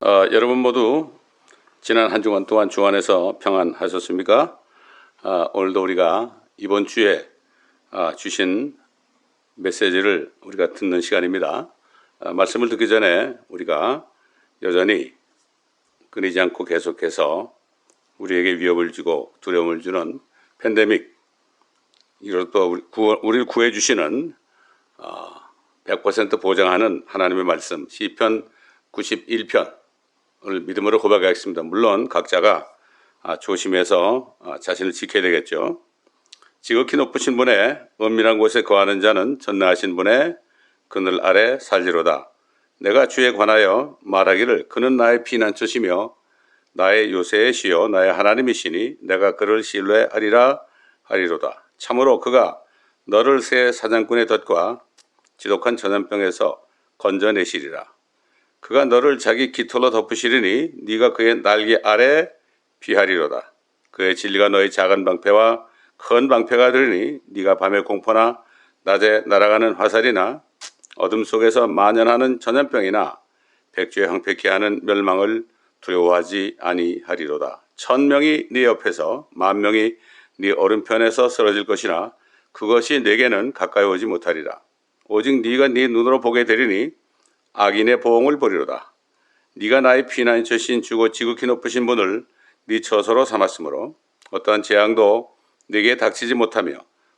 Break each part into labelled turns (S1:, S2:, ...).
S1: 여러분 모두 지난 한 주간 동안 주 안에서 평안하셨습니까? 오늘도 우리가 이번 주에 주신 메시지를 우리가 듣는 시간입니다. 말씀을 듣기 전에 우리가 여전히 끊이지 않고 계속해서 우리에게 위협을 주고 두려움을 주는 팬데믹, 이걸 또 우리를 구해주시는 100% 보장하는 하나님의 말씀 시편 91편을 믿음으로 고백하겠습니다. 물론 각자가 조심해서 자신을 지켜야 되겠죠. 지극히 높으신 분의 은밀한 곳에 거하는 자는 전능하신 분의 그늘 아래 살리로다. 내가 주에 관하여 말하기를 그는 나의 피난처시며 나의 요새의 시요 나의 하나님이시니 내가 그를 신뢰하리라 하리로다. 참으로 그가 너를 새 사냥꾼의 덫과 지독한 전염병에서 건져내시리라. 그가 너를 자기 깃털로 덮으시리니 네가 그의 날개 아래 피하리로다. 그의 진리가 너의 작은 방패와 큰 방패가 되리니 네가 밤의 공포나 낮에 날아가는 화살이나 어둠 속에서 만연하는 전염병이나 백주에 황폐케 하는 멸망을 두려워하지 아니하리로다. 1000명이 네 옆에서 10,000명이 네 오른편에서 쓰러질 것이나 그것이 네게는 가까이 오지 못하리라. 오직 네가 네 눈으로 보게 되리니 악인의 보응을 보리로다. 네가 나의 피난처신 주고 지극히 높으신 분을 네 처소로 삼았으므로 어떠한 재앙도 네게 닥치지 못하며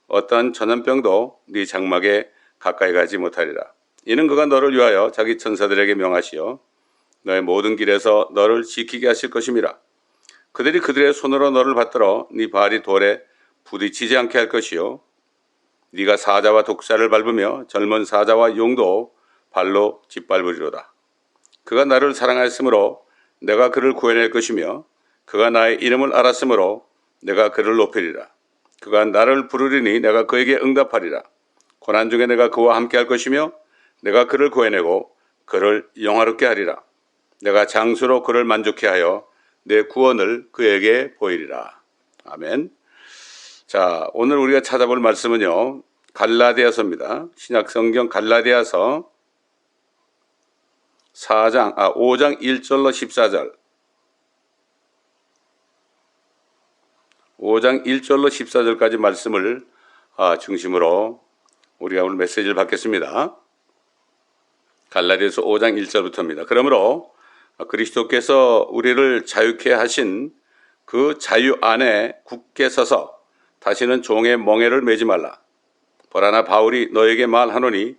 S1: 어떠한 전염병도 네 장막에 가까이 가지 못하리라. 이는 그가 너를 위하여 자기 천사들에게 명하시어 너의 모든 길에서 너를 지키게 하실 것임이라. 그들이 그들의 손으로 너를 받들어 네 발이 돌에 부딪히지 않게 할 것이요 네가 사자와 독사를 밟으며 젊은 사자와 용도 발로 짓밟으리로다. 그가 나를 사랑하였으므로 내가 그를 구해낼 것이며 그가 나의 이름을 알았으므로 내가 그를 높이리라. 그가 나를 부르리니 내가 그에게 응답하리라. 고난 중에 내가 그와 함께 할 것이며 내가 그를 구해내고 그를 영화롭게 하리라. 내가 장수로 그를 만족케 하여 내 구원을 그에게 보이리라. 아멘. 자, 오늘 우리가 찾아볼 말씀은요, 갈라디아서입니다. 신약성경 갈라디아서 5장 1절로 14절 5장 1절로 14절까지 말씀을 중심으로 우리가 오늘 메시지를 받겠습니다. 갈라디아서 5장 1절부터입니다. 그러므로 그리스도께서 우리를 자유케 하신 그 자유 안에 굳게 서서 다시는 종의 멍에를 매지 말라. 보라나 바울이 너에게 말하노니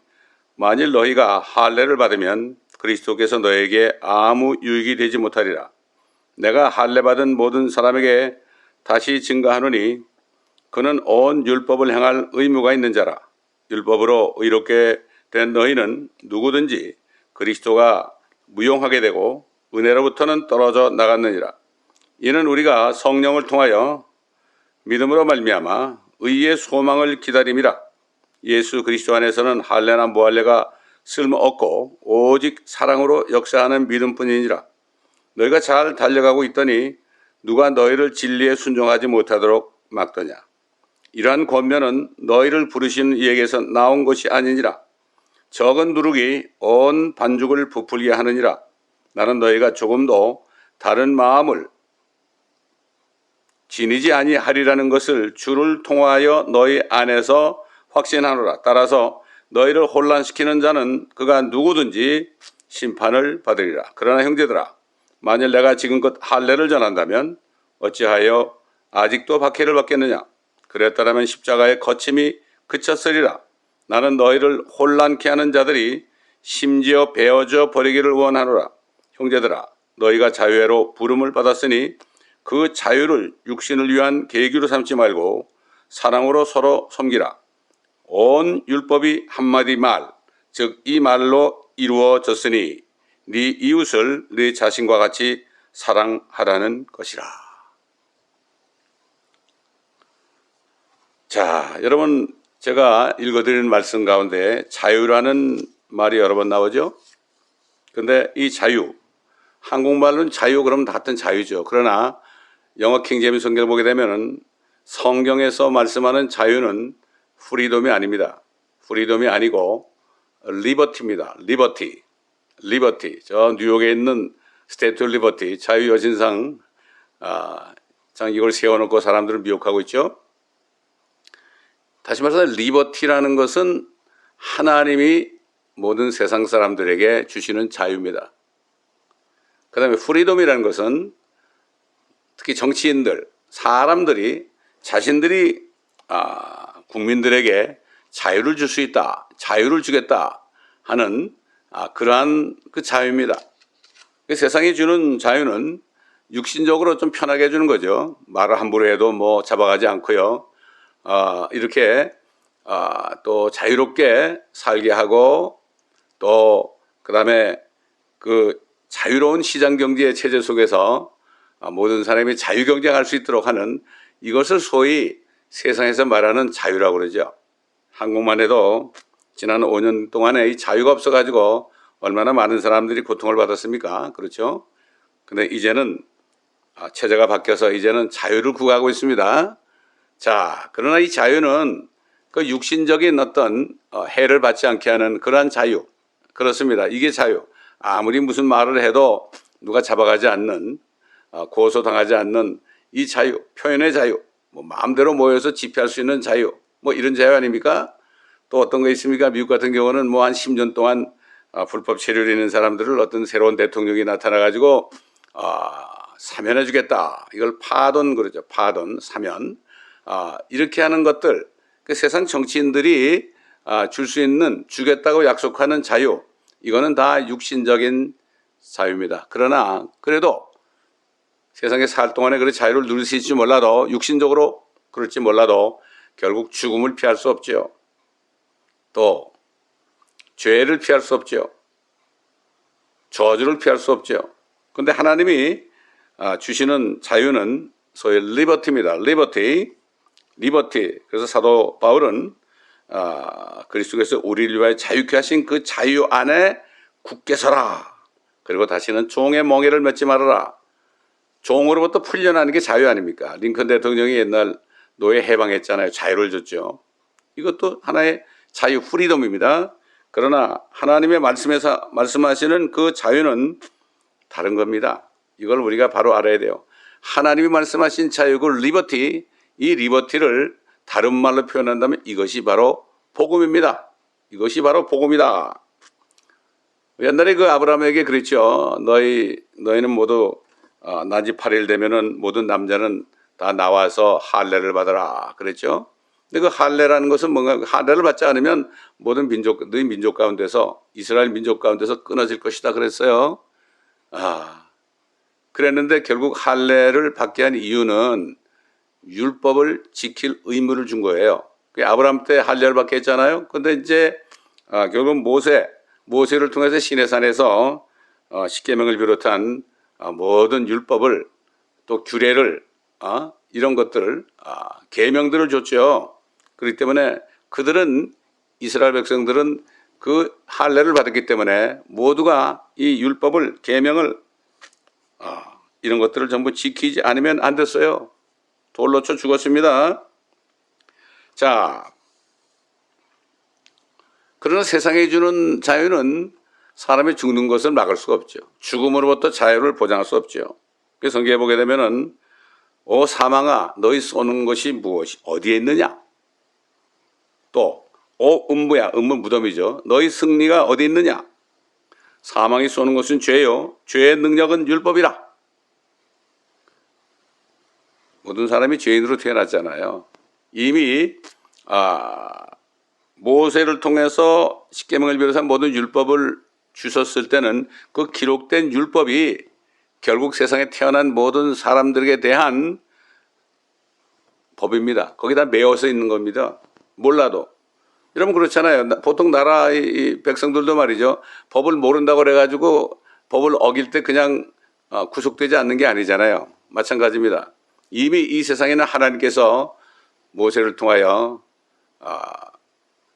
S1: 만일 너희가 할례를 받으면 그리스도께서 너에게 아무 유익이 되지 못하리라. 내가 할례 받은 모든 사람에게 다시 증거하노니 그는 온 율법을 행할 의무가 있는 자라. 율법으로 의롭게 된 너희는 누구든지 그리스도가 무용하게 되고 은혜로부터는 떨어져 나갔느니라. 이는 우리가 성령을 통하여 믿음으로 말미암아 의의 소망을 기다림이라. 예수 그리스도 안에서는 할례나 무할례가 쓸모없고 오직 사랑으로 역사하는 믿음뿐이니라. 너희가 잘 달려가고 있더니 누가 너희를 진리에 순종하지 못하도록 막더냐. 이러한 권면은 너희를 부르신 이에게서 나온 것이 아니니라. 적은 누룩이 온 반죽을 부풀게 하느니라. 나는 너희가 조금도 다른 마음을 지니지 아니하리라는 것을 주를 통하여 너희 안에서 확신하노라. 따라서 너희를 혼란시키는 자는 그가 누구든지 심판을 받으리라. 그러나 형제들아, 만일 내가 지금껏 할례를 전한다면 어찌하여 아직도 박해를 받겠느냐. 그랬더라면 십자가의 거침이 그쳤으리라. 나는 너희를 혼란케 하는 자들이 심지어 베어져 버리기를 원하노라. 형제들아, 너희가 자유회로 부름을 받았으니 그 자유를 육신을 위한 계기로 삼지 말고 사랑으로 서로 섬기라. 온 율법이 한마디 말, 즉 이 말로 이루어졌으니 네 이웃을 네 자신과 같이 사랑하라는 것이라. 자, 여러분, 제가 읽어드리는 말씀 가운데 자유라는 말이 여러 번 나오죠. 근데 이 자유, 한국말로는 자유 그러면 같은 자유죠. 그러나 영어 킹제임스 성경을 보게 되면은 성경에서 말씀하는 자유는 프리덤이 아닙니다. 프리덤이 아니고 리버티입니다. 리버티. 저 뉴욕에 있는 스테이트 리버티, 자유여신상 이걸 세워놓고 사람들을 미혹하고 있죠. 다시 말해서 리버티라는 것은 하나님이 모든 세상 사람들에게 주시는 자유입니다. 그 다음에 프리덤이라는 것은 특히 정치인들, 사람들이 자신들이 국민들에게 자유를 줄 수 있다, 자유를 주겠다 하는 그러한 그 자유입니다. 세상이 주는 자유는 육신적으로 좀 편하게 해주는 거죠. 말을 함부로 해도 뭐 잡아가지 않고요. 이렇게 또 자유롭게 살게 하고 또 그다음에 그 자유로운 시장 경제의 체제 속에서 모든 사람이 자유 경쟁할 수 있도록 하는 이것을 소위 세상에서 말하는 자유라고 그러죠. 한국만 해도 지난 5년 동안에 이 자유가 없어가지고 얼마나 많은 사람들이 고통을 받았습니까? 그렇죠? 근데 이제는 체제가 바뀌어서 이제는 자유를 구가하고 있습니다. 자, 그러나 이 자유는 그 육신적인 어떤 해를 받지 않게 하는 그러한 자유. 그렇습니다. 이게 자유. 아무리 무슨 말을 해도 누가 잡아가지 않는, 고소당하지 않는 이 자유, 표현의 자유, 뭐 마음대로 모여서 집회할 수 있는 자유, 뭐 이런 자유 아닙니까? 또 어떤 거 있습니까? 미국 같은 경우는 뭐 한 10년 동안 불법 체류를 있는 사람들을 어떤 새로운 대통령이 나타나가지고 사면해 주겠다. 이걸 파던 그러죠. 파던, 사면. 이렇게 하는 것들, 그 세상 정치인들이 줄 수 있는, 주겠다고 약속하는 자유, 이거는 다 육신적인 자유입니다. 그러나 그래도 세상에 살 동안에 그런 자유를 누릴 수 있을지 몰라도, 육신적으로 그럴지 몰라도 결국 죽음을 피할 수 없죠. 또 죄를 피할 수 없죠. 저주를 피할 수 없죠. 그런데 하나님이 주시는 자유는 소위 리버티입니다. 리버티. 그래서 사도 바울은 그리스도께서 우리를 위하여 자유케 하신 그 자유 안에 굳게 서라. 그리고 다시는 종의 멍에를 맺지 말아라. 종으로부터 풀려나는 게 자유 아닙니까? 링컨 대통령이 옛날 노예 해방했잖아요. 자유를 줬죠. 이것도 하나의 자유, 프리덤입니다. 그러나 하나님의 말씀에서 말씀하시는 그 자유는 다른 겁니다. 이걸 우리가 바로 알아야 돼요. 하나님이 말씀하신 자유, 그 리버티, 이 리버티를 다른 말로 표현한다면 이것이 바로 복음입니다. 이것이 바로 복음이다. 옛날에 그 아브라함에게 그랬죠. 너희는 모두 난지 8일 되면은 모든 남자는 다 나와서 할례를 받아라. 그랬죠. 근데 그 할례라는 것은 뭔가, 할례를 받지 않으면 모든 민족, 너희 민족 가운데서, 이스라엘 민족 가운데서 끊어질 것이다 그랬어요. 그랬는데 결국 할례를 받게 한 이유는 율법을 지킬 의무를 준 거예요. 아브라함 때 할례를 받게 했잖아요. 근데 이제 결국 모세를 통해서 시내산에서 십계명을 비롯한 모든 율법을 또 규례를 이런 것들을 계명들을 줬죠. 그렇기 때문에 그들은, 이스라엘 백성들은 그 할례를 받았기 때문에 모두가 이 율법을, 계명을 이런 것들을 전부 지키지 않으면 안 됐어요. 돌로 쳐 죽었습니다. 자, 그러나 세상에 주는 자유는 사람이 죽는 것을 막을 수가 없죠. 죽음으로부터 자유를 보장할 수 없죠. 그래서 성경에 보게 되면은 오 사망아 너희 쏘는 것이 무엇이 어디에 있느냐? 또 오 음부야, 음부 무덤이죠. 너희 승리가 어디 있느냐? 사망이 쏘는 것은 죄요, 죄의 능력은 율법이라. 모든 사람이 죄인으로 태어났잖아요. 이미 모세를 통해서 십계명을 비롯한 모든 율법을 주셨을 때는 그 기록된 율법이 결국 세상에 태어난 모든 사람들에 대한 법입니다. 거기다 매어서 있는 겁니다. 몰라도. 여러분 그렇잖아요. 보통 나라의 백성들도 말이죠. 법을 모른다고 그래가지고 법을 어길 때 그냥 구속되지 않는 게 아니잖아요. 마찬가지입니다. 이미 이 세상에는 하나님께서 모세를 통하여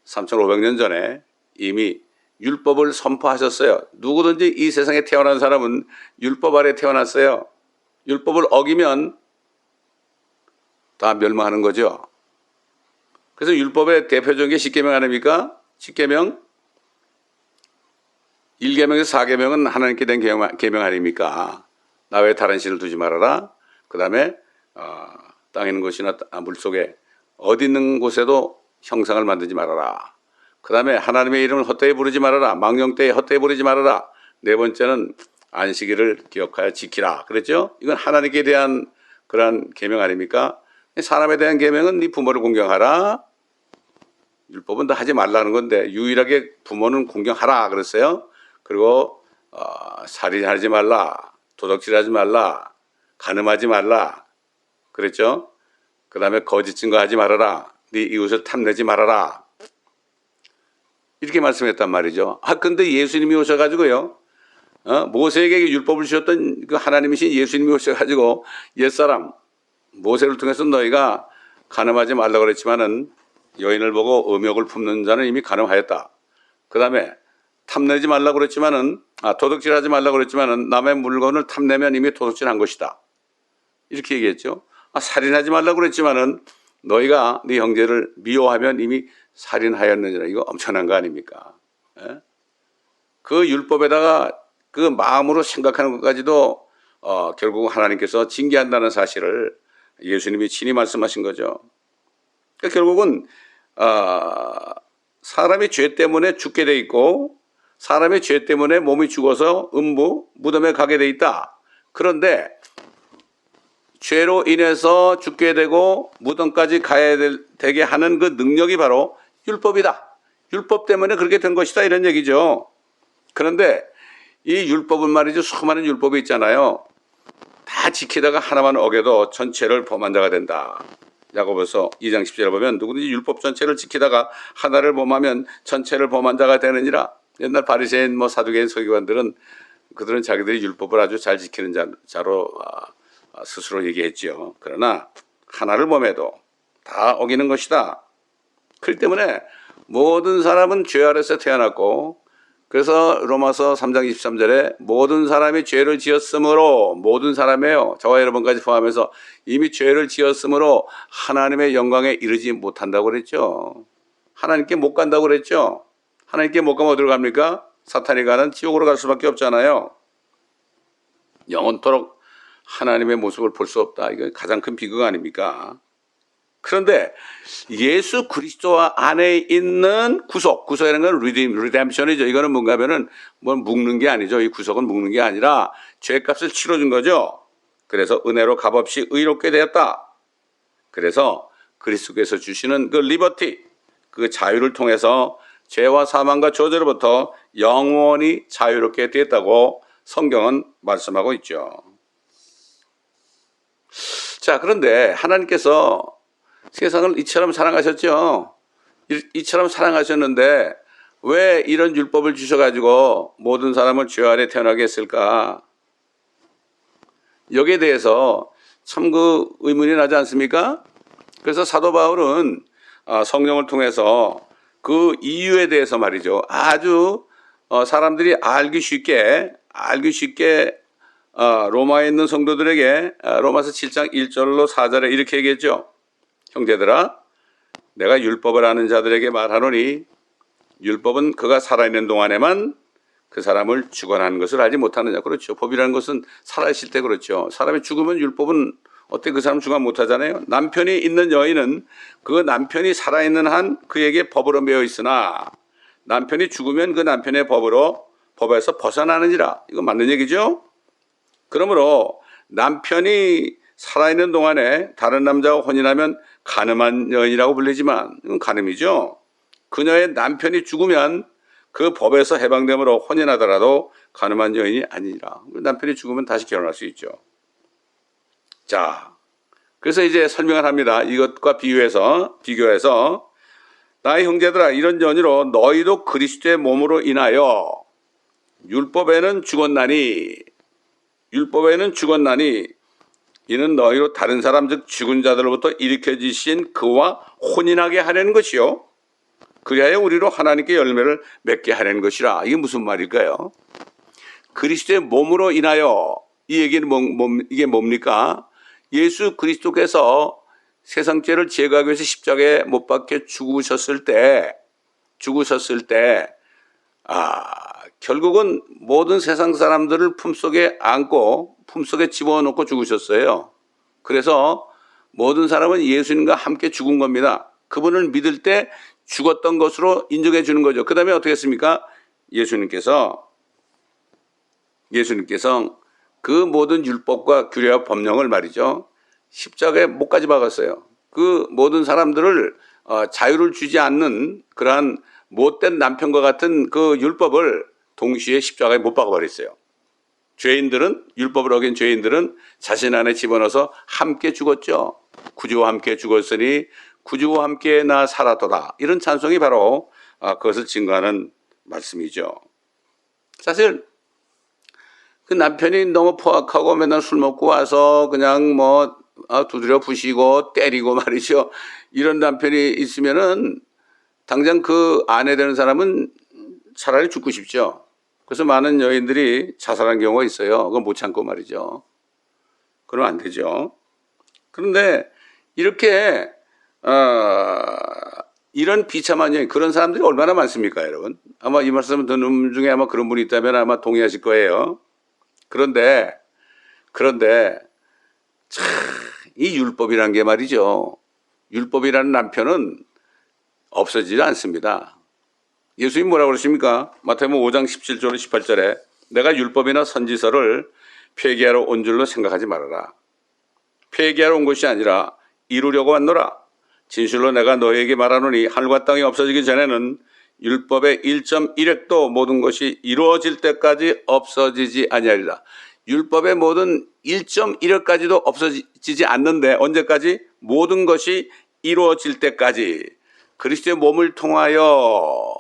S1: 3,500년 전에 이미 율법을 선포하셨어요. 누구든지 이 세상에 태어난 사람은 율법 아래 태어났어요. 율법을 어기면 다 멸망하는 거죠. 그래서 율법의 대표적인 게 십계명 아닙니까? 십계명 1계명에서 4계명은 하나님께 대한 계명 아닙니까? 나 외에 다른 신을 두지 말아라. 그 다음에 땅에 있는 곳이나 물속에 어디 있는 곳에도 형상을 만들지 말아라. 그 다음에 하나님의 이름을 헛되이 부르지 말아라. 망령 때에 헛되이 부르지 말아라. 네 번째는 안식일을 기억하여 지키라. 그랬죠? 이건 하나님께 대한 그러한 계명 아닙니까? 사람에 대한 계명은 네 부모를 공경하라. 율법은 다 하지 말라는 건데 유일하게 부모는 공경하라 그랬어요. 그리고 살인하지 말라, 도둑질하지 말라, 간음하지 말라 그랬죠. 그 다음에 거짓 증거하지 말아라, 네 이웃을 탐내지 말아라 이렇게 말씀했단 말이죠. 근데 예수님이 오셔가지고요, 모세에게 율법을 주셨던 그 하나님이신 예수님이 오셔가지고 옛사람 모세를 통해서 너희가 간음하지 말라고 그랬지만은 여인을 보고 음욕을 품는 자는 이미 간음하였다. 그 다음에 탐내지 말라고 그랬지만은 도둑질하지 말라고 그랬지만은 남의 물건을 탐내면 이미 도둑질한 것이다. 이렇게 얘기했죠. 살인하지 말라고 그랬지만은 너희가 네 형제를 미워하면 이미 살인하였느니라. 이거 엄청난 거 아닙니까? 예? 그 율법에다가 그 마음으로 생각하는 것까지도 결국 하나님께서 징계한다는 사실을 예수님이 친히 말씀하신 거죠. 그러니까 결국은 사람이 죄 때문에 죽게 돼 있고 사람의 죄 때문에 몸이 죽어서 무덤에 가게 돼 있다. 그런데 죄로 인해서 죽게 되고 무덤까지 가야 되게 하는 그 능력이 바로 율법이다. 율법 때문에 그렇게 된 것이다 이런 얘기죠. 그런데 이 율법은 말이죠. 수많은 율법이 있잖아요. 다 지키다가 하나만 어겨도 전체를 범한 자가 된다. 야고보서 2장 10절에 보면 누구든지 율법 전체를 지키다가 하나를 범하면 전체를 범한 자가 되느니라. 옛날 바리새인 사두개인 서기관들은 그들은 자기들이 율법을 아주 잘 지키는 자로 스스로 얘기했지요. 그러나 하나를 범해도 다 어기는 것이다. 그렇기 때문에 모든 사람은 죄 아래서 태어났고, 그래서 로마서 3장 23절에 모든 사람이 죄를 지었으므로, 모든 사람이에요. 저와 여러분까지 포함해서 이미 죄를 지었으므로 하나님의 영광에 이르지 못한다고 그랬죠. 하나님께 못 간다고 그랬죠. 하나님께 못 가면 어디로 갑니까? 사탄이 가는 지옥으로 갈 수밖에 없잖아요. 영원토록 하나님의 모습을 볼 수 없다. 이거 가장 큰 비극 아닙니까? 그런데 예수 그리스도 안에 있는 구속이라는 건 리뎀션이죠. 이거는 뭔가 하면은 묶는 게 아니죠. 이 구속은 묶는 게 아니라 죄값을 치러준 거죠. 그래서 은혜로 값없이 의롭게 되었다. 그래서 그리스도께서 주시는 그 리버티, 그 자유를 통해서 죄와 사망과 저주로부터 영원히 자유롭게 되었다고 성경은 말씀하고 있죠. 자, 그런데 하나님께서 세상을 이처럼 사랑하셨죠. 이처럼 사랑하셨는데 왜 이런 율법을 주셔가지고 모든 사람을 죄 아래 태어나게 했을까? 여기에 대해서 참 그 의문이 나지 않습니까? 그래서 사도 바울은 성령을 통해서 그 이유에 대해서 말이죠. 아주 사람들이 알기 쉽게 로마에 있는 성도들에게 로마서 7장 1절로 4절에 이렇게 얘기했죠. 형제들아, 내가 율법을 아는 자들에게 말하노니 율법은 그가 살아있는 동안에만 그 사람을 주관하는 것을 알지 못하느냐. 그렇죠. 법이라는 것은 살아있을 때 그렇죠. 사람이 죽으면 율법은 어떻게 그 사람 주관 못하잖아요. 남편이 있는 여인은 그 남편이 살아있는 한 그에게 법으로 매여 있으나 남편이 죽으면 그 남편의 법에서 벗어나느니라. 이거 맞는 얘기죠? 그러므로 남편이 살아있는 동안에 다른 남자와 혼인하면 간음한 여인이라고 불리지만 이건 간음이죠. 그녀의 남편이 죽으면 그 법에서 해방됨으로 혼인하더라도 간음한 여인이 아니라 남편이 죽으면 다시 결혼할 수 있죠. 자, 그래서 이제 설명을 합니다. 이것과 비교해서 나의 형제들아, 이런 전이로 너희도 그리스도의 몸으로 인하여 율법에는 죽었나니 이는 너희로 다른 사람 즉 죽은 자들로부터 일으켜지신 그와 혼인하게 하려는 것이요 그리하여 우리로 하나님께 열매를 맺게 하려는 것이라. 이게 무슨 말일까요? 그리스도의 몸으로 인하여, 이 얘기는 이게 뭡니까? 예수 그리스도께서 세상 죄를 제거하기 위해서 십자가에 못 박혀 죽으셨을 때 결국은 모든 세상 사람들을 품속에 안고 품속에 집어넣고 죽으셨어요. 그래서 모든 사람은 예수님과 함께 죽은 겁니다. 그분을 믿을 때 죽었던 것으로 인정해 주는 거죠. 그 다음에 어떻게 했습니까? 예수님께서 그 모든 율법과 규례와 법령을 말이죠, 십자가에 못까지 박았어요. 그 모든 사람들을 자유를 주지 않는 그러한 못된 남편과 같은 그 율법을 동시에 십자가에 못 박아버렸어요. 죄인들은, 율법을 어긴 죄인들은 자신 안에 집어넣어서 함께 죽었죠. 구주와 함께 죽었으니 구주와 함께 나 살았도다. 이런 찬송이 바로 그것을 증거하는 말씀이죠. 사실 그 남편이 너무 포악하고 맨날 술 먹고 와서 그냥 뭐 두드려 부시고 때리고 말이죠, 이런 남편이 있으면은 당장 그 아내 되는 사람은 차라리 죽고 싶죠. 그래서 많은 여인들이 자살한 경우가 있어요. 그걸 못 참고 말이죠. 그러면 안 되죠. 그런데 이렇게 이런 비참한 여인, 그런 사람들이 얼마나 많습니까, 여러분? 아마 이 말씀을 듣는 분 중에 아마 그런 분이 있다면 아마 동의하실 거예요. 그런데 참, 이 율법이란 게 말이죠, 율법이라는 남편은 없어지지 않습니다. 예수님 뭐라고 그러십니까? 마태복음 5장 17절 18절에 내가 율법이나 선지서를 폐기하러 온 줄로 생각하지 말아라. 폐기하러 온 것이 아니라 이루려고 왔노라. 진실로 내가 너희에게 말하노니 하늘과 땅이 없어지기 전에는 율법의 1.1획도 모든 것이 이루어질 때까지 없어지지 아니하리라. 율법의 모든 1.1획까지도 없어지지 않는데 언제까지? 모든 것이 이루어질 때까지. 그리스도의 몸을 통하여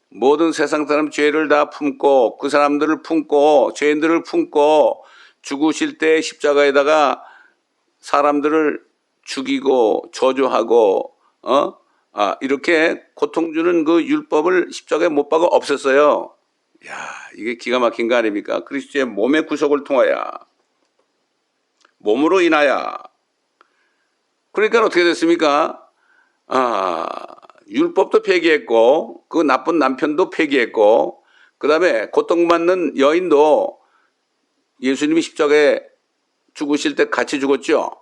S1: 모든 세상 사람 죄를 다 품고 그 사람들을 품고 죄인들을 품고 죽으실 때 십자가에다가 사람들을 죽이고 저주하고 이렇게 고통 주는 그 율법을 십자가에 못 박아 없앴어요. 야, 이게 기가 막힌 거 아닙니까? 그리스도의 몸의 구속을 통하여, 몸으로 인하여. 그러니까 어떻게 됐습니까? 율법도 폐기했고 그 나쁜 남편도 폐기했고 그 다음에 고통받는 여인도 예수님이 십자가에 죽으실 때 같이 죽었죠.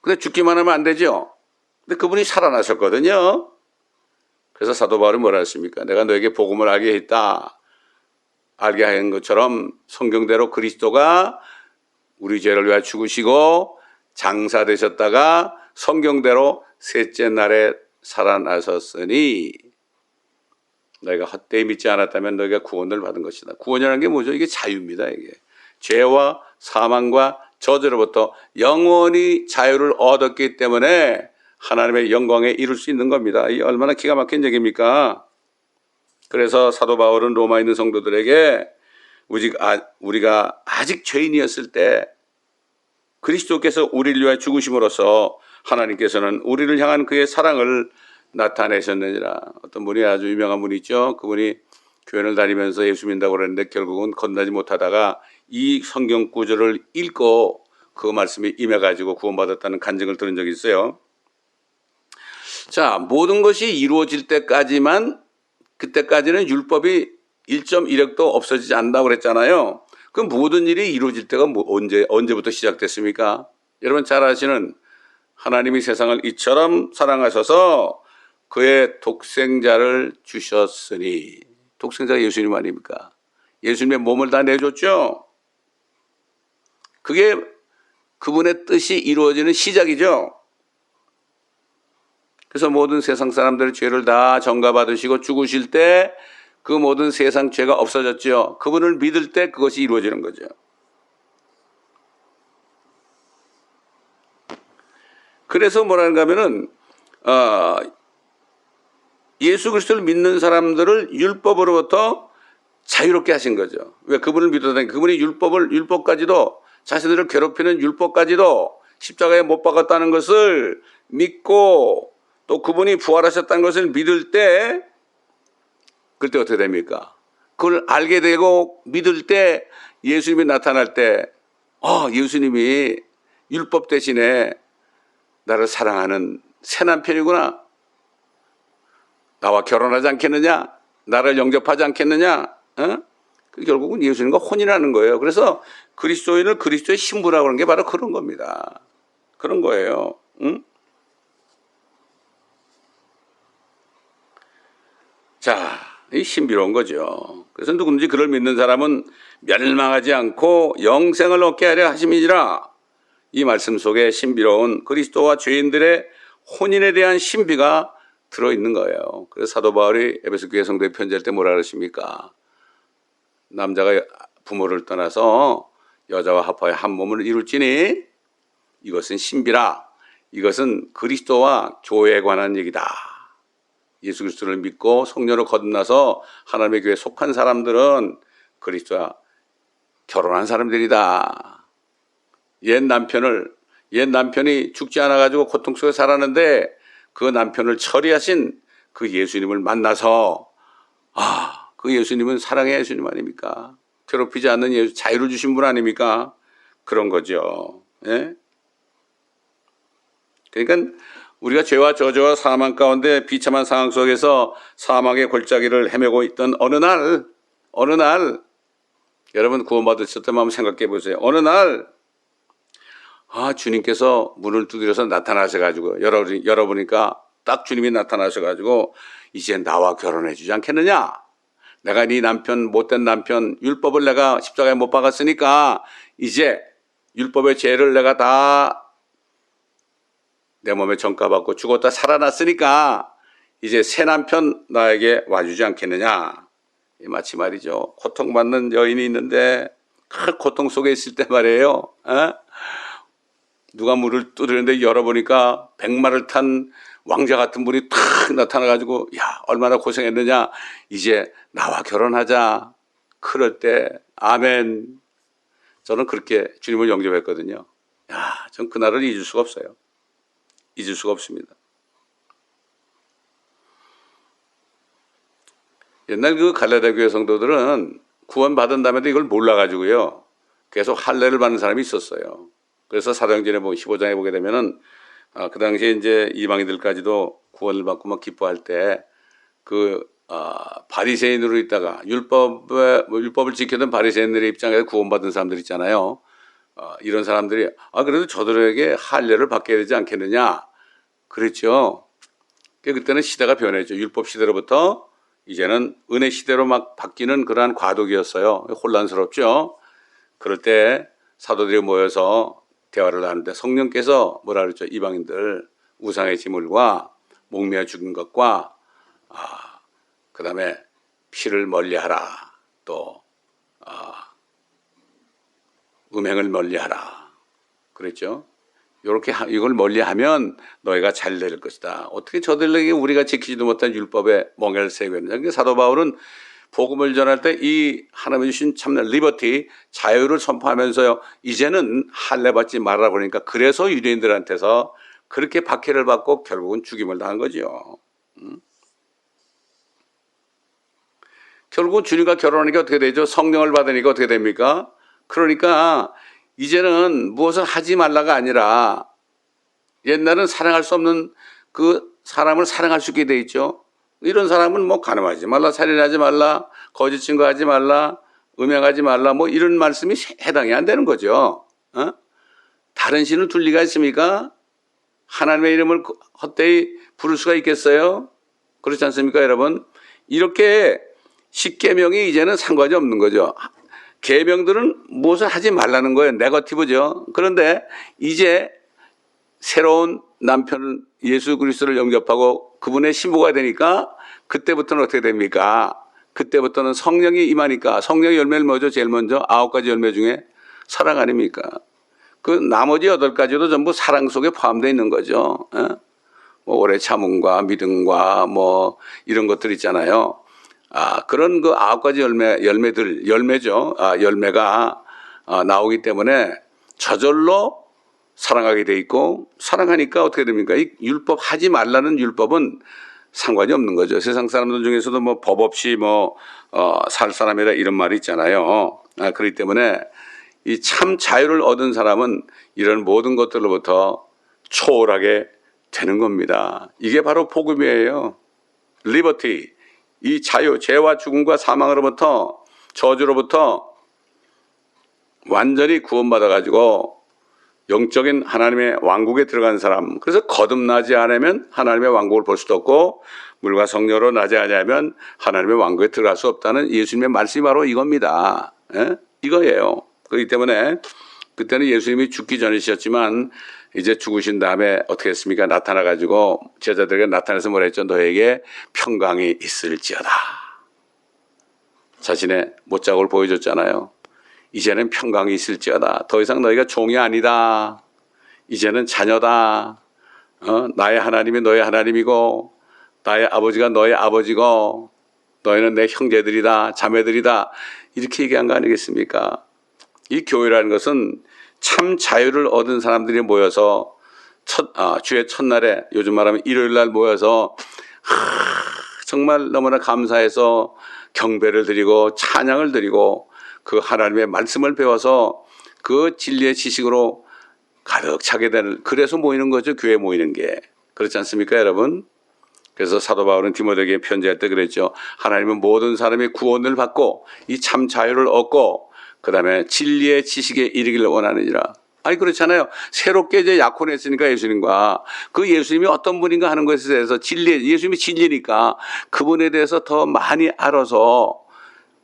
S1: 근데 죽기만 하면 안 되죠. 근데 그분이 살아나셨거든요. 그래서 사도 바울이 뭐라 했습니까? 내가 너에게 복음을 알게 했다. 알게 한 것처럼 성경대로 그리스도가 우리 죄를 위하여 죽으시고 장사되셨다가 성경대로 셋째 날에 살아나셨으니 너희가 헛되이 믿지 않았다면 너희가 구원을 받은 것이다. 구원이라는 게 뭐죠? 이게 자유입니다. 이게 죄와 사망과 저주로부터 영원히 자유를 얻었기 때문에 하나님의 영광에 이룰 수 있는 겁니다. 이 얼마나 기가 막힌 얘기입니까? 그래서 사도 바울은 로마에 있는 성도들에게 우리가 아직 죄인이었을 때 그리스도께서 우리를 위하여 죽으심으로써 하나님께서는 우리를 향한 그의 사랑을 나타내셨느니라. 어떤 분이 아주 유명한 분이 있죠. 그분이 교회를 다니면서 예수 믿는다고 그랬는데 결국은 건너지 못하다가 이 성경 구절을 읽고 그 말씀이 임해가지고 구원받았다는 간증을 들은 적이 있어요. 자, 모든 것이 이루어질 때까지만, 그때까지는 율법이 1.1획도 없어지지 않는다고 그랬잖아요. 그럼 모든 일이 이루어질 때가 언제부터 시작됐습니까? 여러분 잘 아시는 하나님이 세상을 이처럼 사랑하셔서 그의 독생자를 주셨으니, 독생자가 예수님 아닙니까? 예수님의 몸을 다 내줬죠. 그게 그분의 뜻이 이루어지는 시작이죠. 그래서 모든 세상 사람들의 죄를 다 전가받으시고 죽으실 때 그 모든 세상 죄가 없어졌죠. 그분을 믿을 때 그것이 이루어지는 거죠. 그래서 뭐라는가 하면은 예수 그리스도를 믿는 사람들을 율법으로부터 자유롭게 하신 거죠. 왜? 그분을 믿었다니. 그분이 율법까지도, 자신들을 괴롭히는 율법까지도 십자가에 못 박았다는 것을 믿고 또 그분이 부활하셨다는 것을 믿을 때, 그때 어떻게 됩니까? 그걸 알게 되고 믿을 때, 예수님이 나타날 때 예수님이 율법 대신에 나를 사랑하는 새 남편이구나. 나와 결혼하지 않겠느냐? 나를 영접하지 않겠느냐? 결국은 예수님과 혼인하는 거예요. 그래서 그리스도인을 그리스도의 신부라고 하는 게 바로 그런 겁니다. 그런 거예요. 자, 이 신비로운 거죠. 그래서 누구든지 그를 믿는 사람은 멸망하지 않고 영생을 얻게 하려 하심이니라. 이 말씀 속에 신비로운 그리스도와 죄인들의 혼인에 대한 신비가 들어있는 거예요. 그래서 사도 바울이 에베소 교회 성도에 편지할 때 뭐라 그러십니까? 남자가 부모를 떠나서 여자와 합하여 한 몸을 이룰지니 이것은 신비라. 이것은 그리스도와 교회에 관한 얘기다. 예수 그리스도를 믿고 성령으로 거듭나서 하나님의 교회에 속한 사람들은 그리스도와 결혼한 사람들이다. 옛 남편이 죽지 않아가지고 고통 속에 살았는데 그 남편을 처리하신 그 예수님을 만나서 그 예수님은 사랑의 예수님 아닙니까? 괴롭히지 않는 예수, 자유를 주신 분 아닙니까? 그런 거죠. 예? 그러니까 우리가 죄와 저주와 사망 가운데 비참한 상황 속에서 사망의 골짜기를 헤매고 있던 어느 날 여러분 구원받으셨을 때 한번 생각해 보세요. 어느 날 주님께서 문을 두드려서 나타나셔가지고 열어보니까 딱 주님이 나타나셔가지고 이제 나와 결혼해 주지 않겠느냐? 내가 네 남편, 못된 남편, 율법을 내가 십자가에 못 박았으니까 이제 율법의 죄를 내가 다 내 몸에 전가받고 죽었다 살아났으니까 이제 새 남편 나에게 와주지 않겠느냐? 마치 말이죠. 고통받는 여인이 있는데 큰 고통 속에 있을 때 말이에요. 누가 문을 두드렸는데 열어보니까 백마를 탄 왕자 같은 분이 탁 나타나가지고 야 얼마나 고생했느냐. 이제 나와 결혼하자. 그럴 때 아멘. 저는 그렇게 주님을 영접했거든요. 전 그날을 잊을 수가 없어요. 잊을 수가 없습니다. 옛날 그 갈라디아 교회 성도들은 구원받은 다음에도 이걸 몰라가지고요. 계속 할례를 받는 사람이 있었어요. 그래서 사도행전에 15장에 보게 되면은 그 당시에 이제 이방인들까지도 구원을 받고 막 기뻐할 때 바리새인으로 있다가 율법을 지키던 바리새인들의 입장에서 구원받은 사람들 있잖아요. 이런 사람들이 그래도 저들에게 할례를 받게 되지 않겠느냐 그랬죠. 그때는 시대가 변했죠. 율법 시대로부터 이제는 은혜 시대로 막 바뀌는 그러한 과도기였어요. 혼란스럽죠. 그럴 때 사도들이 모여서 대화를 하는데 성령께서 뭐라 그랬죠? 이방인들 우상의 제물과 목매어 죽인 것과 그 다음에 피를 멀리하라. 또 음행을 멀리하라. 그랬죠? 이렇게 이걸 멀리하면 너희가 잘 될 것이다. 어떻게 저들에게 우리가 지키지도 못한 율법에 멍에를 세고 있느냐. 그러니까 사도 바울은 복음을 전할 때 이 하나님이 주신 참된 리버티, 자유를 선포하면서요. 이제는 할례 받지 말라고 그러니까 그래서 유대인들한테서 그렇게 박해를 받고 결국은 죽임을 당한 거죠. 결국은 주님과 결혼하니까 어떻게 되죠? 성령을 받으니까 어떻게 됩니까? 그러니까 이제는 무엇을 하지 말라가 아니라 옛날은 사랑할 수 없는 그 사람을 사랑할 수 있게 돼 있죠. 이런 사람은 뭐 간음하지 말라, 살인하지 말라, 거짓 증거하지 말라, 음행하지 말라 뭐 이런 말씀이 해당이 안 되는 거죠. 다른 신을 둘 리가 있습니까? 하나님의 이름을 헛되이 부를 수가 있겠어요? 그렇지 않습니까, 여러분? 이렇게 십계명이 이제는 상관이 없는 거죠. 계명들은 무엇을 하지 말라는 거예요. 네거티브죠. 그런데 이제 새로운 남편 예수 그리스도를 영접하고 그분의 신부가 되니까 그때부터는 어떻게 됩니까? 그때부터는 성령이 임하니까 성령의 열매를 뭐죠? 제일 먼저 9가지 열매 중에 사랑 아닙니까? 그 나머지 8가지도 전부 사랑 속에 포함되어 있는 거죠. 뭐 오래 참음과 믿음과 뭐 이런 것들 있잖아요. 그런 그 9가지 열매죠. 열매가 나오기 때문에 저절로 사랑하게 돼 있고 사랑하니까 어떻게 됩니까? 이 율법 하지 말라는 율법은 상관이 없는 거죠. 세상 사람들 중에서도 뭐 법 없이 살 사람이라 이런 말이 있잖아요. 그렇기 때문에 이 참 자유를 얻은 사람은 이런 모든 것들로부터 초월하게 되는 겁니다. 이게 바로 복음이에요. 리버티. 이 자유, 죄와 죽음과 사망으로부터, 저주로부터 완전히 구원받아가지고 영적인 하나님의 왕국에 들어간 사람. 그래서 거듭나지 않으면 하나님의 왕국을 볼 수도 없고 물과 성령으로 나지 않으면 하나님의 왕국에 들어갈 수 없다는 예수님의 말씀이 바로 이겁니다. 예? 이거예요. 그렇기 때문에 그때는 예수님이 죽기 전이셨지만 이제 죽으신 다음에 어떻게 했습니까? 나타나가지고 제자들에게 나타나서 뭐라 했죠? 너에게 평강이 있을지어다. 자신의 못자국을 보여줬잖아요. 이제는 평강이 있을지어다. 더 이상 너희가 종이 아니다. 이제는 자녀다. 나의 하나님이 너의 하나님이고 나의 아버지가 너의 아버지고 너희는 내 형제들이다. 자매들이다. 이렇게 얘기한 거 아니겠습니까? 이 교회라는 것은 참 자유를 얻은 사람들이 모여서 주의 첫날에 요즘 말하면 일요일 날 모여서 정말 너무나 감사해서 경배를 드리고 찬양을 드리고 그 하나님의 말씀을 배워서 그 진리의 지식으로 가득 차게 되는, 그래서 모이는 거죠. 교회 모이는 게. 그렇지 않습니까, 여러분? 그래서 사도 바울은 디모데에게 편지할 때 그랬죠. 하나님은 모든 사람이 구원을 받고 이 참 자유를 얻고 그 다음에 진리의 지식에 이르기를 원하느니라. 아니 그렇잖아요. 새롭게 이제 약혼했으니까 예수님과 그 예수님이 어떤 분인가 하는 것에 대해서 예수님이 진리니까 그분에 대해서 더 많이 알아서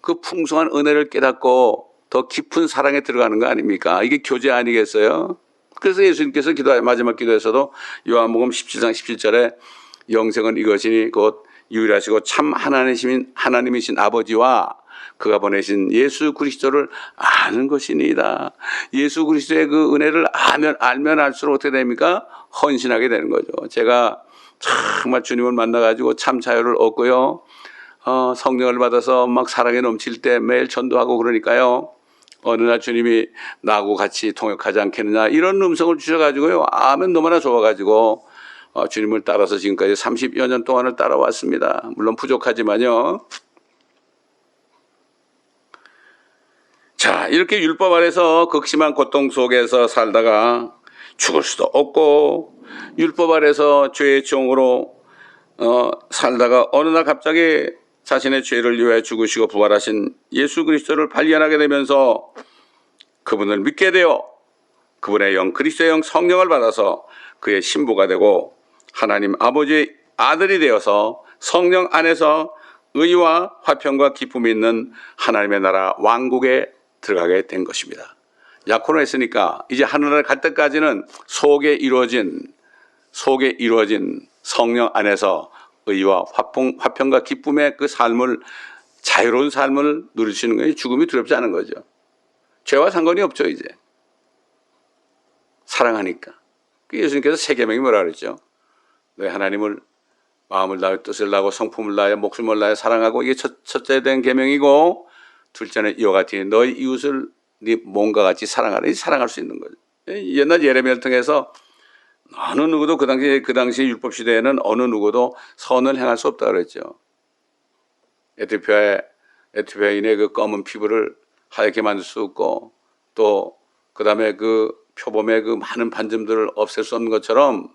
S1: 그 풍성한 은혜를 깨닫고 더 깊은 사랑에 들어가는 거 아닙니까? 이게 교제 아니겠어요? 그래서 예수님께서 마지막 기도에서도 요한복음 17장 17절에 영생은 이것이니 곧 유일하시고 참 하나님이신 아버지와 그가 보내신 예수 그리스도를 아는 것이니이다. 예수 그리스도의 그 은혜를 알면 알수록 어떻게 됩니까? 헌신하게 되는 거죠. 제가 정말 주님을 만나가지고 참 자유를 얻고요. 성령을 받아서 막 사랑에 넘칠 때 매일 전도하고 그러니까요. 어느 날 주님이 나하고 같이 통역하지 않겠느냐 이런 음성을 주셔가지고요. 아멘 너무나 좋아가지고 주님을 따라서 지금까지 30여 년 동안을 따라왔습니다. 물론 부족하지만요. 자, 이렇게 율법 아래서 극심한 고통 속에서 살다가 죽을 수도 없고 율법 아래서 죄의 종으로 살다가 어느 날 갑자기 자신의 죄를 위하여 죽으시고 부활하신 예수 그리스도를 발견하게 되면서 그분을 믿게 되어 그분의 영, 그리스도의 영 성령을 받아서 그의 신부가 되고 하나님 아버지의 아들이 되어서 성령 안에서 의와 화평과 기쁨이 있는 하나님의 나라 왕국에 들어가게 된 것입니다. 약혼을 했으니까 이제 하늘나라에 갈 때까지는 속에 이루어진 성령 안에서 의와 화평과 기쁨의 그 삶을, 자유로운 삶을 누리시는 거예요. 죽음이 두렵지 않은 거죠. 죄와 상관이 없죠, 이제. 사랑하니까. 예수님께서 세 계명이 뭐라 그랬죠? 너희 하나님을 마음을 다하여 뜻을 다하고 성품을 다하여 목숨을 다하여 사랑하고, 이게 첫째 된 계명이고, 둘째는 이와 같이 너희 이웃을 네 몸과 같이 사랑하라. 사랑할 수 있는 거죠. 옛날 예레미야를 통해서 어느 누구도 그 당시 율법 시대에는 어느 누구도 선을 행할 수 없다 그랬죠. 에티오피아인의 그 검은 피부를 하얗게 만들 수 없고 또 그다음에 그 표범의 그 많은 반점들을 없앨 수 없는 것처럼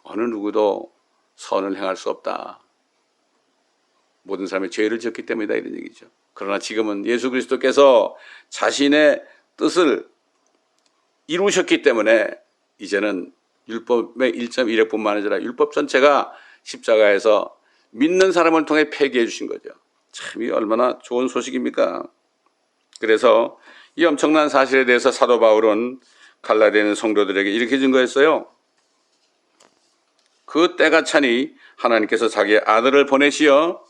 S1: 어느 누구도 선을 행할 수 없다. 모든 사람이 죄를 지었기 때문이다 이런 얘기죠. 그러나 지금은 예수 그리스도께서 자신의 뜻을 이루셨기 때문에 이제는 율법의 1.1회뿐만 아니라 율법 전체가 십자가에서 믿는 사람을 통해 폐기해 주신 거죠. 참 이 얼마나 좋은 소식입니까? 그래서 이 엄청난 사실에 대해서 사도 바울은 갈라디아에 있는 성도들에게 이렇게 증거했어요. 그 때가 차니 하나님께서 자기의 아들을 보내시어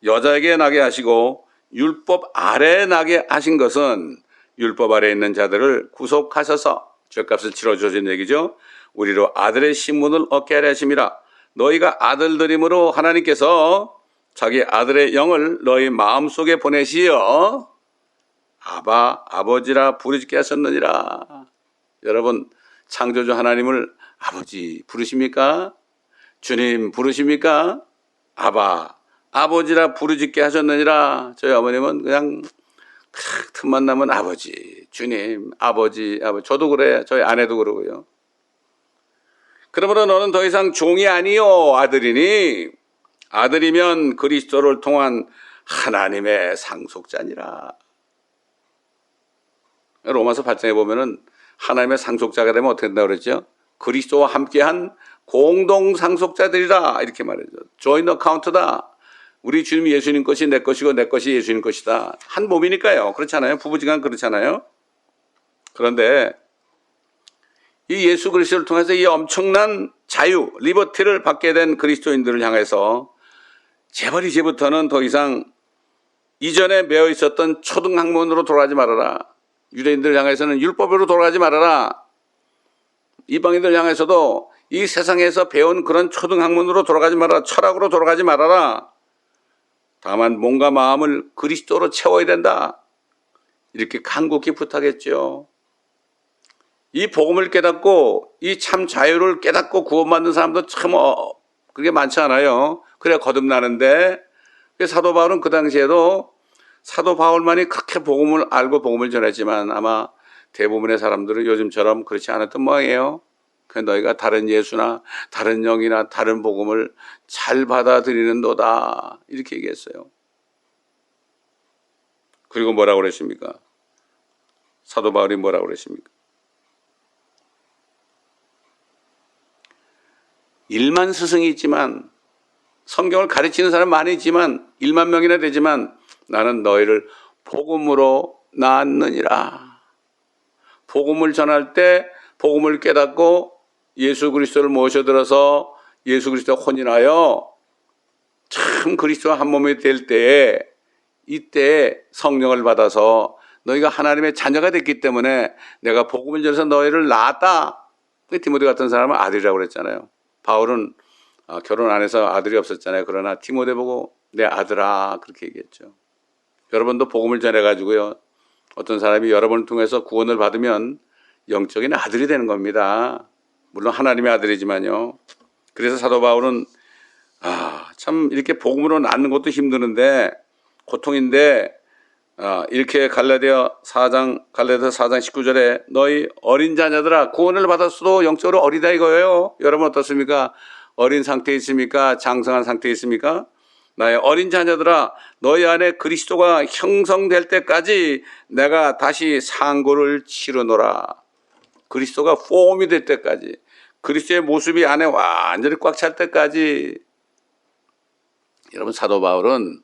S1: 여자에게 나게 하시고 율법 아래에 나게 하신 것은 율법 아래에 있는 자들을 구속하셔서 죄값을 치러주신 얘기죠. 우리로 아들의 신분을 얻게 하려 하심이라. 너희가 아들들임으로 하나님께서 자기 아들의 영을 너희 마음속에 보내시어 아바 아버지라 부르짖게 하셨느니라. 여러분 창조주 하나님을 아버지 부르십니까? 주님 부르십니까? 아바 아버지라 부르짖게 하셨느니라. 저희 어머님은 그냥 틈만 나면 아버지 주님 아버지 저도 그래. 저희 아내도 그러고요. 그러므로 너는 더 이상 종이 아니요 아들이니 아들이면 그리스도를 통한 하나님의 상속자니라. 로마서 8장에 보면은 하나님의 상속자가 되면 어떻게 된다고 그랬죠? 그리스도와 함께한 공동 상속자들이라 이렇게 말해죠. joint account다. 우리 주님 예수님 것이 내 것이고 내 것이 예수님 것이다. 한 몸이니까요. 그렇잖아요. 부부지간 그렇잖아요. 그런데 이 예수 그리스도를 통해서 이 엄청난 자유, 리버티를 받게 된 그리스도인들을 향해서 제발 이제부터는 더 이상 이전에 매어 있었던 초등학문으로 돌아가지 말아라. 유대인들을 향해서는 율법으로 돌아가지 말아라. 이방인들 향해서도 이 세상에서 배운 그런 초등학문으로 돌아가지 말아라. 철학으로 돌아가지 말아라. 다만 몸과 마음을 그리스도로 채워야 된다. 이렇게 간곡히 부탁했죠. 이 복음을 깨닫고 이 참 자유를 깨닫고 구원받는 사람도 참 그게 많지 않아요. 그래야 거듭나는데 사도 바울은 그 당시에도 사도 바울만이 그렇게 복음을 알고 복음을 전했지만 아마 대부분의 사람들은 요즘처럼 그렇지 않았던 모양이에요. 너희가 다른 예수나 다른 영이나 다른 복음을 잘 받아들이는도다 이렇게 얘기했어요. 그리고 뭐라고 그랬습니까? 사도 바울이 뭐라고 그랬습니까? 1만 스승이 있지만 성경을 가르치는 사람 많이 있지만 1만 명이나 되지만 나는 너희를 복음으로 낳았느니라. 복음을 전할 때 복음을 깨닫고 예수 그리스도를 모셔들어서 예수 그리스도와 혼인하여 참 그리스도와 한 몸이 될 때에 이때 성령을 받아서 너희가 하나님의 자녀가 됐기 때문에 내가 복음을 전해서 너희를 낳았다. 디모데 같은 사람은 아들이라고 그랬잖아요. 바울은 결혼 안 해서 아들이 없었잖아요. 그러나 디모데 보고 내 아들아 그렇게 얘기했죠. 여러분도 복음을 전해가지고요. 어떤 사람이 여러분을 통해서 구원을 받으면 영적인 아들이 되는 겁니다. 물론 하나님의 아들이지만요. 그래서 사도 바울은 참 이렇게 복음으로 낳는 것도 힘드는데 고통인데 이렇게 갈라디아 4장 19절에 너희 어린 자녀들아 구원을 받았어도 영적으로 어리다 이거예요. 여러분 어떻습니까? 어린 상태에 있습니까? 장성한 상태에 있습니까? 나의 어린 자녀들아 너희 안에 그리스도가 형성될 때까지 내가 다시 상고를 치르노라. 그리스도가 폼이 될 때까지 그리스도의 모습이 안에 완전히 꽉 찰 때까지. 여러분 사도 바울은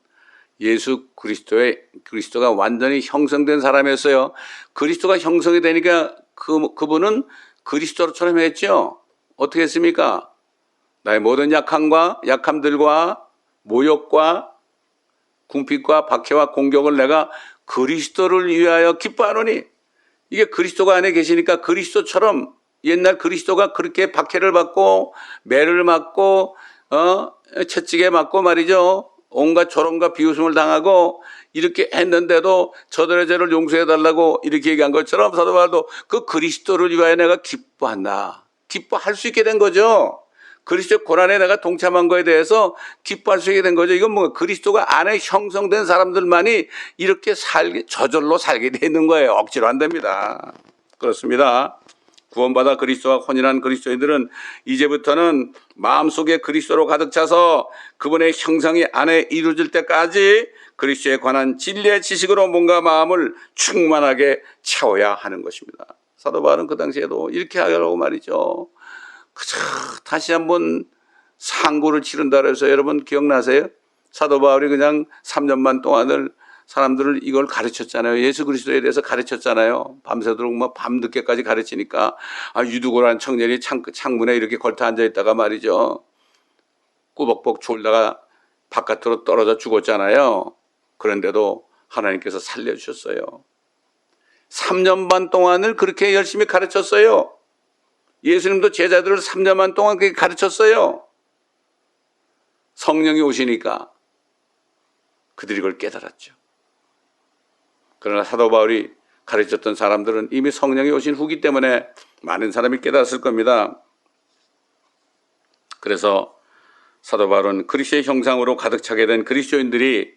S1: 예수 그리스도가 완전히 형성된 사람이었어요. 그리스도가 형성이 되니까 그분은 그리스도처럼 했죠. 어떻게 했습니까? 나의 모든 약함들과 모욕과 궁핍과 박해와 공격을 내가 그리스도를 위하여 기뻐하노니. 이게 그리스도가 안에 계시니까 그리스도처럼 옛날 그리스도가 그렇게 박해를 받고 매를 맞고 채찍에 맞고 말이죠. 온갖 조롱과 비웃음을 당하고 이렇게 했는데도 저들의 죄를 용서해달라고 이렇게 얘기한 것처럼 사도 바울도 그 그리스도를 위하여 내가 기뻐한다. 기뻐할 수 있게 된 거죠. 그리스도의 고난에 내가 동참한 거에 대해서 기뻐할 수 있게 된 거죠. 이건 뭔가 그리스도가 안에 형성된 사람들만이 이렇게 저절로 살게 돼 있는 거예요. 억지로 안 됩니다. 그렇습니다. 구원받아 그리스도와 혼인한 그리스도인들은 이제부터는 마음속에 그리스도로 가득 차서 그분의 형상이 안에 이루어질 때까지 그리스도에 관한 진리의 지식으로 몸과 마음을 충만하게 채워야 하는 것입니다. 사도 바울은 그 당시에도 이렇게 하려고 말이죠. 다시 한번 상고를 치른다 그래서 여러분 기억나세요? 사도 바울이 그냥 3년만 동안을 사람들을 이걸 가르쳤잖아요. 예수 그리스도에 대해서 가르쳤잖아요. 밤새도록 밤늦게까지 가르치니까 유두고란 청년이 창문에 이렇게 걸터 앉아있다가 말이죠. 꾸벅꾸벅 졸다가 바깥으로 떨어져 죽었잖아요. 그런데도 하나님께서 살려주셨어요. 3년 반 동안을 그렇게 열심히 가르쳤어요. 예수님도 제자들을 3년 반 동안 그렇게 가르쳤어요. 성령이 오시니까 그들이 그걸 깨달았죠. 그러나 사도 바울이 가르쳤던 사람들은 이미 성령이 오신 후기 때문에 많은 사람이 깨달았을 겁니다. 그래서 사도 바울은 그리스도의 형상으로 가득 차게 된 그리스도인들이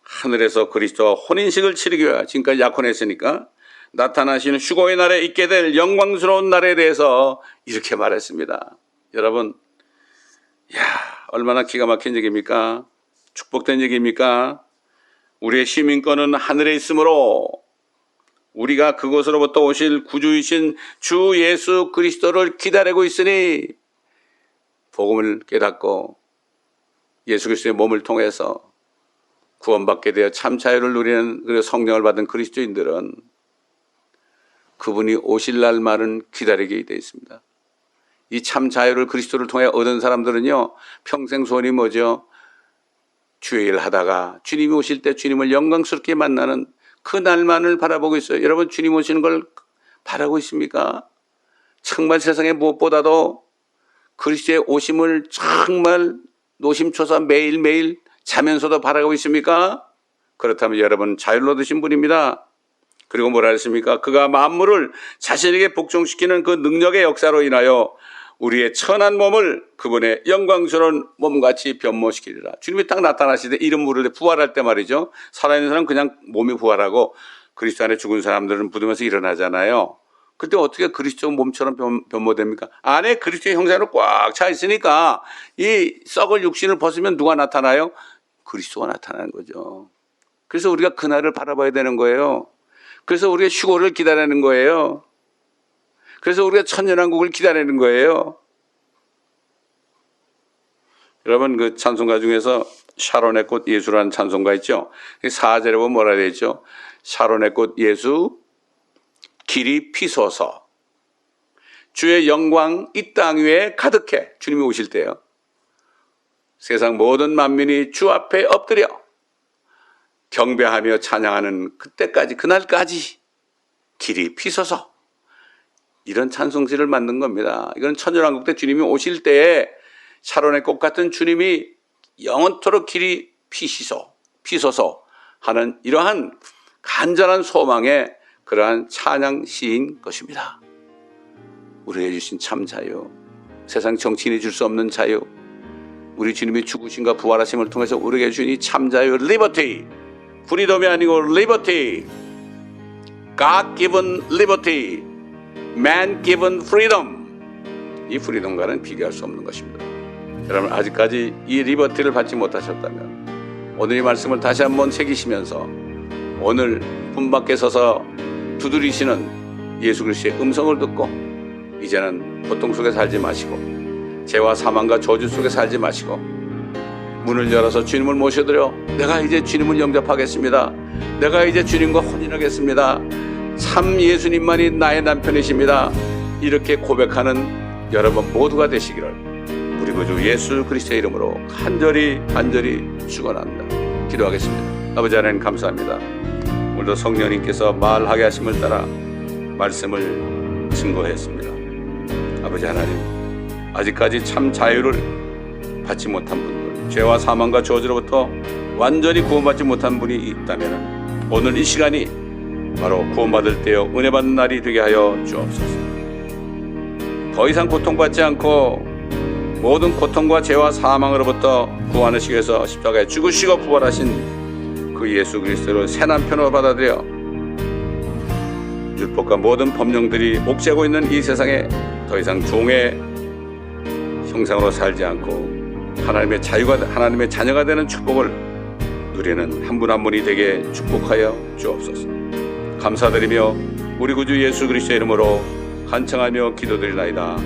S1: 하늘에서 그리스도와 혼인식을 치르기 위하여 지금까지 약혼했으니까 나타나시는 휴거의 날에 있게 될 영광스러운 날에 대해서 이렇게 말했습니다. 여러분 야, 얼마나 기가 막힌 얘기입니까? 축복된 얘기입니까? 우리의 시민권은 하늘에 있으므로 우리가 그곳으로부터 오실 구주이신 주 예수 그리스도를 기다리고 있으니 복음을 깨닫고 예수 그리스도의 몸을 통해서 구원받게 되어 참 자유를 누리는, 그리고 성령을 받은 그리스도인들은 그분이 오실 날만은 기다리게 되어 있습니다. 이 참 자유를 그리스도를 통해 얻은 사람들은요, 평생 소원이 뭐죠? 주의 일 하다가 주님이 오실 때 주님을 영광스럽게 만나는 그 날만을 바라보고 있어요. 여러분, 주님 오시는 걸 바라고 있습니까? 정말 세상에 무엇보다도 그리스도의 오심을 정말 노심초사 매일매일 자면서도 바라고 있습니까? 그렇다면 여러분 자유를 얻으신 분입니다. 그리고 뭐라 했습니까? 그가 만물을 자신에게 복종시키는 그 능력의 역사로 인하여 우리의 천한 몸을 그분의 영광스러운 몸같이 변모시키리라. 주님이 딱 나타나실 때, 이름 부를 때, 부활할 때 말이죠. 살아있는 사람은 그냥 몸이 부활하고 그리스도 안에 죽은 사람들은 부르면서 일어나잖아요. 그때 어떻게 그리스도 몸처럼 변모됩니까? 안에 그리스도의 형상으로 꽉 차 있으니까 이 썩을 육신을 벗으면 누가 나타나요? 그리스도가 나타나는 거죠. 그래서 우리가 그날을 바라봐야 되는 거예요. 그래서 우리가 휴거를 기다리는 거예요. 그래서 우리가 천년왕국을 기다리는 거예요. 여러분, 그 찬송가 중에서 샤론의 꽃 예수라는 찬송가 있죠. 4절에 보면 뭐라 되어 있죠? 샤론의 꽃 예수 길이 피소서, 주의 영광 이 땅 위에 가득해. 주님이 오실 때요, 세상 모든 만민이 주 앞에 엎드려 경배하며 찬양하는 그때까지, 그날까지 길이 피소서, 이런 찬송지를 만든 겁니다. 이건 천년왕국 때 주님이 오실 때에 샤론의 꽃 같은 주님이 영원토록 길이 피소서 하는 이러한 간절한 소망의 그러한 찬양 시인 것입니다. 우리에게 주신 참 자유, 세상 정치인이 줄 수 없는 자유, 우리 주님이 죽으심과 부활하심을 통해서 우리에게 주신 이 참 자유, 리버티, 프리덤이 아니고 리버티, God given liberty, man given freedom. 이 프리덤과는 비교할 수 없는 것입니다. 여러분, 아직까지 이 리버티를 받지 못하셨다면 오늘 이 말씀을 다시 한번 새기시면서 오늘 문 밖에 서서 두드리시는 예수 그리스도의 음성을 듣고 이제는 고통 속에 살지 마시고 죄와 사망과 저주 속에 살지 마시고 문을 열어서 주님을 모셔드려, 내가 이제 주님을 영접하겠습니다. 내가 이제 주님과 혼인하겠습니다. 참 예수님만이 나의 남편이십니다. 이렇게 고백하는 여러분 모두가 되시기를 우리 구주 예수 그리스도의 이름으로 간절히 축원합니다. 기도하겠습니다. 아버지 하나님 감사합니다. 오늘도 성령님께서 말하게 하심을 따라 말씀을 증거했습니다. 아버지 하나님, 아직까지 참 자유를 받지 못한 분들, 죄와 사망과 저주로부터 완전히 구원받지 못한 분이 있다면 오늘 이 시간이 바로 구원받을 때요 은혜 받는 날이 되게 하여 주옵소서. 더 이상 고통받지 않고 모든 고통과 죄와 사망으로부터 구원하시기 위해서 십자가에 죽으시고 부활하신 그 예수 그리스도를 새 남편으로 받아들여 율법과 모든 법령들이 옥죄고 있는 이 세상에 더 이상 종의 형상으로 살지 않고 하나님의 자녀가 되는 축복을 누리는 한 분 한 분이 되게 축복하여 주옵소서. 감사드리며 우리 구주 예수 그리스도의 이름으로 간청하며 기도드리나이다.